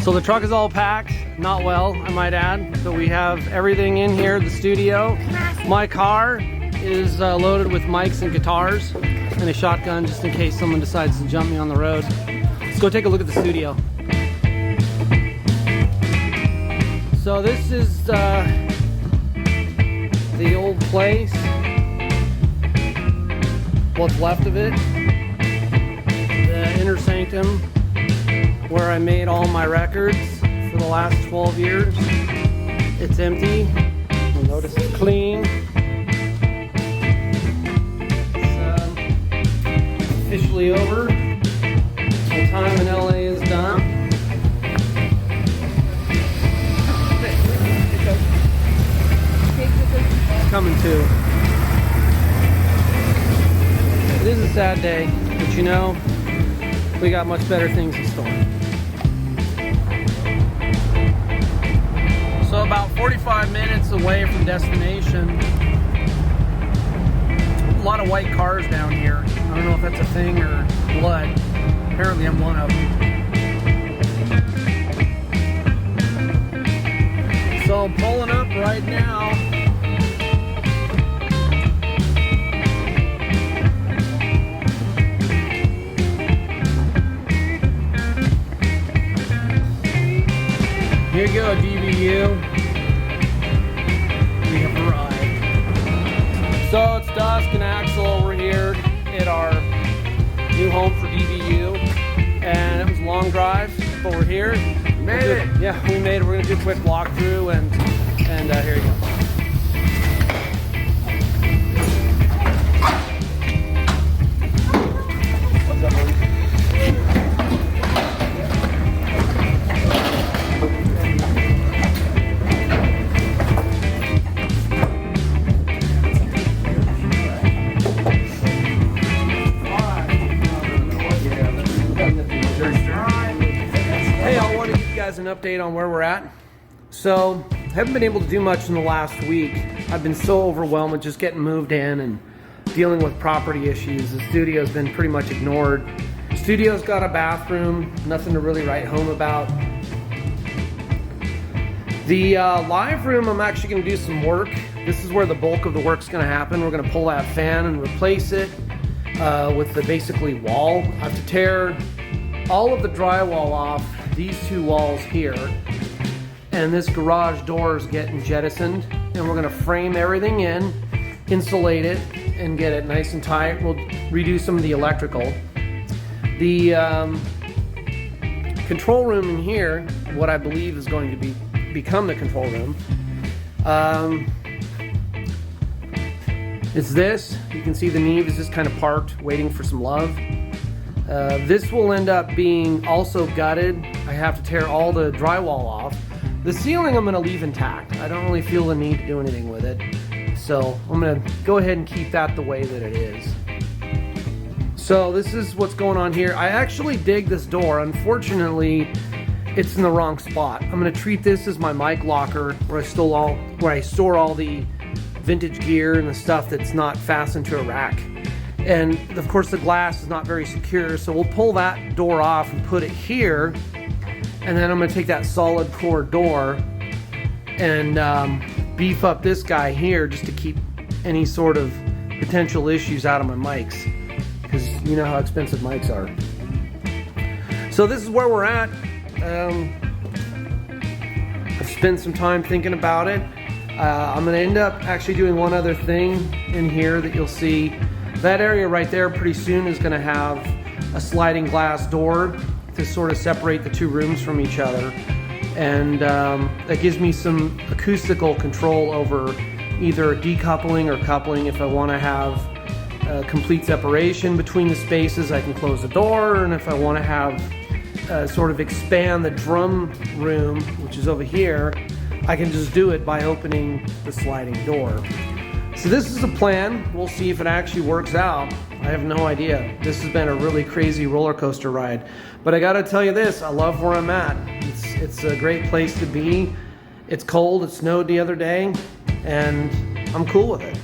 So the truck is all packed, not well, I might add. So we have everything in here, the studio. My car is loaded with mics and guitars and a shotgun just in case someone decides to jump me on the road. Let's go take a look at the studio. So this is the old place, what's left of it, the inner sanctum where I made all my records for the last 12 years. It's empty. You'll notice it's clean. It's officially over. My time in LA is done. It's coming too. It is a sad day, but you know, we got much better things in store. So about 45 minutes away from destination. A lot of white cars down here. I don't know if that's a thing or what. Apparently I'm one of them. So I'm pulling up right now. Here you go, DBU. We have arrived. So it's Dusk and Axel over here at our new home for DBU. And it was a long drive, but we're here. We made it. Yeah, we made it. We're gonna do a quick walkthrough and here you go. What's up, man? An update on where we're at. So I haven't been able to do much in the last week. I've been so overwhelmed with just getting moved in and dealing with property issues. The studio's been pretty much ignored. Studio's got a bathroom, nothing to really write home about. The live room, I'm actually going to do some work. This is where the bulk of the work's going to happen. We're going to pull that fan and replace it with the basically wall. I have to tear all of the drywall off these two walls here, and this garage door is getting jettisoned, and we're going to frame everything in, insulate it, and get it nice and tight. We'll redo some of the electrical. The control room in here, what I believe is going to become the control room, is this. You can see the Neve is just kind of parked, waiting for some love. This will end up being also gutted. I have to tear all the drywall off. The ceiling I'm going to leave intact. I don't really feel the need to do anything with it. So I'm going to go ahead and keep that the way that it is. So this is what's going on here. I actually dig this door. Unfortunately, it's in the wrong spot. I'm going to treat this as my mic locker where I store all the vintage gear and the stuff that's not fastened to a rack. And of course the glass is not very secure, so we'll pull that door off and put it here, and then I'm going to take that solid core door and beef up this guy here just to keep any sort of potential issues out of my mics, because you know how expensive mics are. So this is where we're at. I've spent some time thinking about it. I'm going to end up actually doing one other thing in here that you'll see. That area right there pretty soon is going to have a sliding glass door to sort of separate the two rooms from each other, and that gives me some acoustical control over either decoupling or coupling. If I want to have complete separation between the spaces, I can close the door, and if I want to have sort of expand the drum room, which is over here, I can just do it by opening the sliding door. So this is a plan. We'll see if it actually works out. I have no idea. This has been a really crazy roller coaster ride. But I gotta tell you this, I love where I'm at. It's a great place to be. It's cold, it snowed the other day, and I'm cool with it.